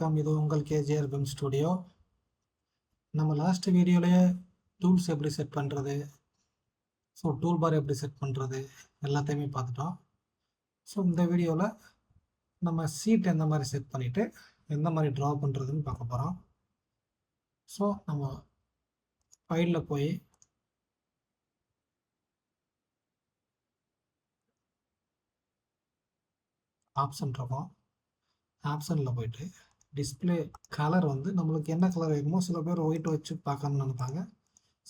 வணக்கம். இது உங்கள் கேஜிஆர் பிம் ஸ்டுடியோ. நம்ம லாஸ்ட் வீடியோலேயே டூல்ஸ் எப்படி செட் பண்ணுறது, டூல் பார் எப்படி செட் பண்ணுறது எல்லாத்தையுமே பார்த்துட்டோம். இந்த வீடியோவில் நம்ம சீட் எந்த மாதிரி செட் பண்ணிவிட்டு எந்த மாதிரி ட்ரா பண்ணுறதுன்னு பார்க்க போகிறோம். நம்ம ஃபைலில் போய் ஆப்ஷன் இருக்கும். ஆப்ஷனில் போயிட்டு டிஸ்பிளே கலர் நம்மளுக்கு என்ன கலர் வேணுமோ, சில பேர் ஒயிட் வச்சு பார்க்கணும்னு நினைப்பாங்க,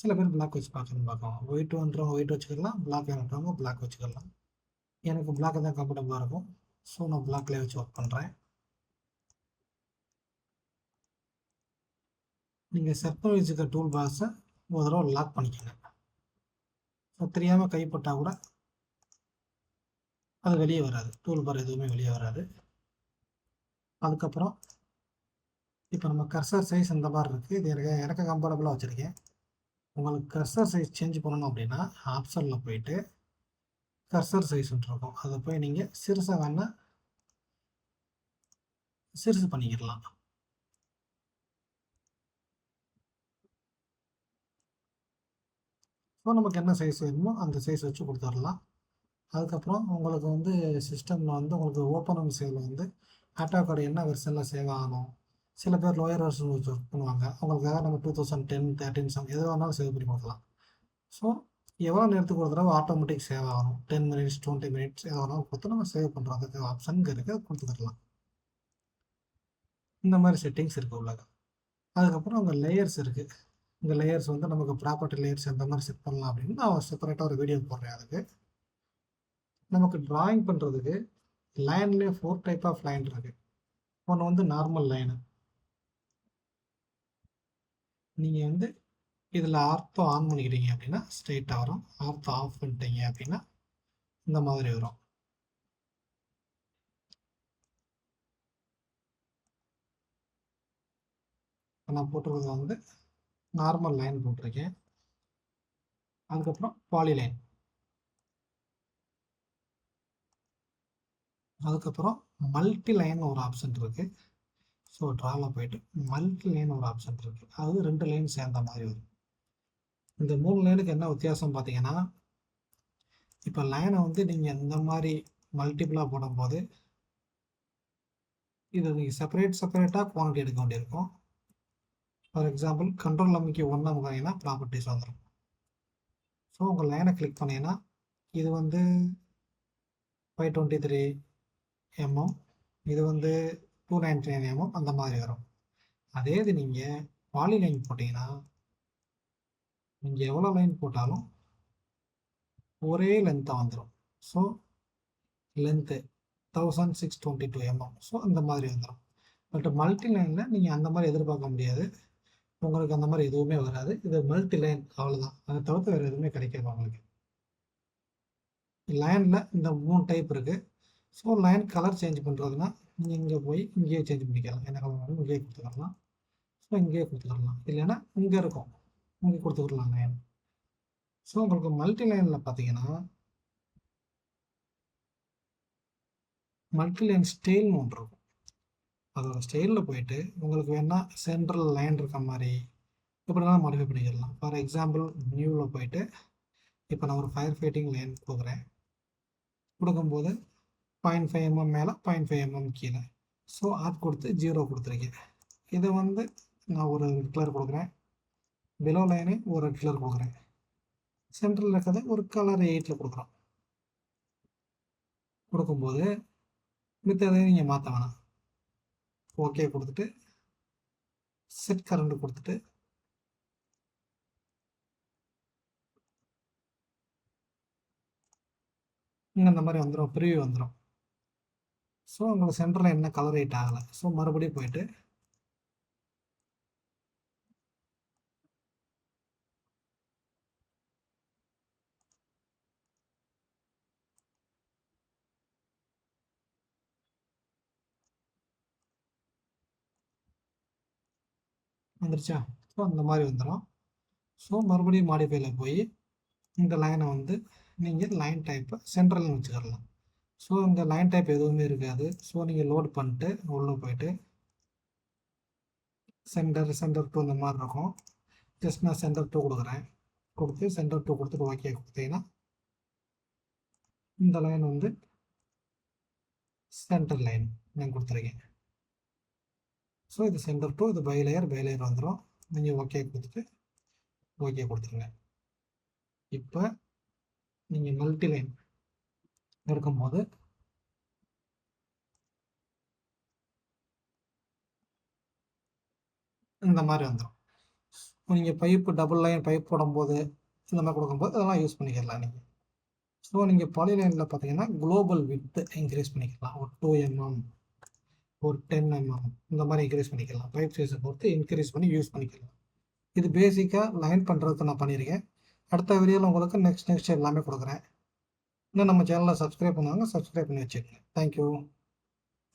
சில பேர் பிளாக் வச்சு பார்க்கணும்னு பார்க்கலாம். ஒயிட் வேணுன்றவங்க ஒயிட் வச்சுக்கலாம், பிளாக் வேணுன்றவங்க பிளாக் வச்சுக்கலாம். எனக்கு பிளாக் தான் கம்ஃபர்டபுளாக இருக்கும். நான் பிளாக்லேயே வச்சு ஒர்க் பண்ணுறேன். நீங்கள் செட் பண்ணி வச்சுக்க டூல் பாக்ஸை ஒரு தடவை லாக் பண்ணிக்கோங்க. தெரியாமல் கைப்பட்டால் கூட அது வெளியே வராது, டூல் பார் எதுவுமே வெளியே வராது. அதுக்கப்புறம் இப்போ நம்ம கர்சர் சைஸ் இந்த மாதிரி இருக்குது. இது எனக்கு கம்ஃபர்டபுளாக வச்சுருக்கேன். உங்களுக்கு கர்சர் சைஸ் சேஞ்ச் பண்ணணும் அப்படின்னா ஆப்ஷனில் போயிட்டு கர்சர் சைஸ்ன்னு இருக்கும், அதை போய் நீங்கள் சிறுசாக வேணால் சிறுசு பண்ணிக்கிடலாம். நமக்கு என்ன சைஸ் வேணுமோ அந்த சைஸ் வச்சு கொடுத்துடலாம். அதுக்கப்புறம் உங்களுக்கு சிஸ்டமில் உங்களுக்கு ஓப்பன் சேவில் ஆட்டோகார்டு என்ன வெர்ஷனில் சேவ் ஆகணும், சில பேர் லோயர் வெர்ஷன் வச்சு ஒர்க் பண்ணுவாங்க. அவங்களுக்காக நம்ம 2010, 13 எது வேணாலும் சேவ் பண்ணி கொடுக்கலாம். எவ்வளோ நேரத்துக்கு ஒரு தடவை ஆட்டோமேட்டிக் சேவ் ஆகணும், 10 minutes 20 minutes எது வேணாலும் கொடுத்து நம்ம சேவ் பண்ணுறதுக்கு ஆப்ஷன் இருக்குது, கொடுத்துக்கலாம். இந்த மாதிரி செட்டிங்ஸ் இருக்குது உள்ளது. அதுக்கப்புறம் அங்கே லேயர்ஸ் இருக்குது. இந்த லேயர்ஸ் நமக்கு ப்ராப்பர்ட்டி லேயர்ஸ் எந்த மாதிரி செட் பண்ணலாம் அப்படின்னு நான் செப்பரேட்டாக ஒரு வீடியோ போடுறேன். அதுக்கு நமக்கு ட்ராயிங் பண்ணுறதுக்கு லைன்லேயே 4 டைப் ஆஃப் லைன் இருக்குது. ஒன்று நார்மல் லைனு. நீங்கள் இதில் ஆர்த்தோ ஆன் பண்ணிக்கிறீங்க அப்படின்னா ஸ்ட்ரெயிட்டாக வரும். ஆர்த்தோ ஆஃப் பண்ணிட்டீங்க அப்படின்னா இந்த மாதிரி வரும். நான் போட்டிருக்கிறது நார்மல் லைன் போட்டிருக்கேன். அதுக்கப்புறம் பாலிலைன், அதுக்கப்புறம் மல்டி லைன் ஒரு ஆப்ஷன் இருக்குது. ட்ராவில் போயிட்டு மல்டி லைன் ஒரு ஆப்ஷன் இருக்குது. அது 2 லைன் சேர்ந்த மாதிரி வரும். இந்த 3 லைனுக்கு என்ன வித்தியாசம் பார்த்தீங்கன்னா, இப்போ லைனை நீங்கள் இந்த மாதிரி மல்டிபிளாக போடும்போது இது நீங்கள் செப்பரேட்டாக குவான்டிட்டி எடுக்க வேண்டியிருக்கும். ஃபார் எக்ஸாம்பிள் கண்ட்ரோல் அமைக்கி 1 அமுக்கிங்கன்னா ப்ராப்பர்ட்டிஸ் வந்துடும். உங்கள் லைனை கிளிக் பண்ணிங்கன்னா இது 523 mm, இது 299 mm அந்த மாதிரி வரும். அதே இது நீங்கள் பாலி லைன் போட்டிங்கன்னா நீங்கள் எவ்வளோ லைன் போட்டாலும் ஒரே லென்த்தாக வந்துடும். Length 1622 mm. அந்த மாதிரி வந்துடும். பட் மல்டி லைனில் நீங்கள் அந்த மாதிரி எதிர்பார்க்க முடியாது. உங்களுக்கு அந்த மாதிரி எதுவுமே வராது. இது மல்டி லைன், அவ்வளோதான். அதை தவிர்த்து வேறு எதுவுமே கிடைக்காது உங்களுக்கு. லைனில் இந்த 3 டைப் இருக்குது. லைன் கலர் சேஞ்ச் பண்ணுறதுனா நீங்கள் இங்கே போய் இங்கேயே சேஞ்ச் பண்ணிக்கலாம். என்ன கலர் வேணும் இங்கேயே கொடுத்துக்கலாம். இங்கேயே கொடுத்துக்கலாம், இல்லைன்னா இங்கே இருக்கும், இங்கே கொடுத்துக்கலாம் லைன். உங்களுக்கு மல்டி லைனில் பார்த்தீங்கன்னா மல்டி லைன் ஸ்டைல்னு ஒன்று இருக்கும். அதோட ஸ்டைலில் போயிட்டு உங்களுக்கு வேணால் சென்ட்ரல் லைன் இருக்க மாதிரி எப்படினா மாடிஃபை பண்ணிக்கலாம். ஃபார் எக்ஸாம்பிள் நியூவில் போயிட்டு இப்போ நான் ஒரு ஃபயர் ஃபைட்டிங் லைன் கொடுக்குறேன். கொடுக்கும்போது 0.5 mm மேலே 0.5 mm கீழே. ஆப் கொடுத்து 0 கொடுத்துருக்கேன். இதை நான் ஒரு ரெட் கலர் கொடுக்குறேன். பிலோ லைனு ஒரு ரெட் கலர் கொடுக்குறேன். சென்ட்ரல் இருக்கிறத ஒரு கலர் 8ல் கொடுக்குறோம். கொடுக்கும்போது மித்ததை நீங்கள் மாற்ற வேணாம். ஓகே கொடுத்துட்டு செட் கரண்ட் கொடுத்துட்டு இங்கே இந்த மாதிரி வந்துடும், ப்ரிவியூ வந்துடும். உங்களுக்கு சென்டரில் என்ன கலர் ரைட் ஆகலை. மறுபடியும் போயிட்டு வந்துருச்சா. அந்த மாதிரி வந்துடும். மறுபடியும் மாடிஃபைல போய் இந்த லைனை நீங்கள் லைன் டைப்பை சென்ட்ரல்னு வச்சுக்கலாம். இந்த லைன் டைப் எதுவுமே இருக்காது. நீங்கள் லோட் பண்ணிட்டு உள்ளே போயிட்டு சென்டர் டூ இந்த மாதிரி இருக்கும். ஜஸ்ட் நான் சென்டர் டூ கொடுக்குறேன். கொடுத்து சென்டர் டூ கொடுத்துட்டு ஓகே கொடுத்தீங்கன்னா இந்த லைன் வந்து சென்டர் லைன் நான் கொடுத்துருக்கேன். ஸோ இது சென்டர் டூ, இது பை லேயர் வந்துடும். நீங்கள் ஓகே கொடுத்துட்டு ஓகே கொடுத்துருங்க. இப்போ நீங்கள் மல்டி லைன் எடுக்கும்போது இந்த மாதிரி வந்துடும். நீங்கள் பைப்பு டபுள் லைன் பைப் போடும்போது இந்த மாதிரி கொடுக்கும்போது அதெல்லாம் யூஸ் பண்ணிக்கலாம் நீங்கள். ஸோ நீங்கள் பாலி லைனில் பார்த்தீங்கன்னா குளோபல் வித்து இன்க்ரீஸ் பண்ணிக்கலாம். ஒரு 2 mm, ஒரு 10 mm இந்த மாதிரி இன்க்ரீஸ் பண்ணிக்கலாம். பைப் சைஸை பொறுத்து இன்க்ரீஸ் பண்ணி யூஸ் பண்ணிக்கலாம். இது பேசிக்காக லைன் பண்ணுறதுக்கு நான் பண்ணியிருக்கேன். அடுத்த வீடியோவில் உங்களுக்கு நெக்ஸ்ட் எல்லாமே கொடுக்குறேன். இன்னும் நம்ம சேனலை சப்ஸ்கிரைப் பண்ணுவாங்க, சப்ஸ்கிரைப் பண்ணி வச்சுக்கோங்க. தேங்க்யூ.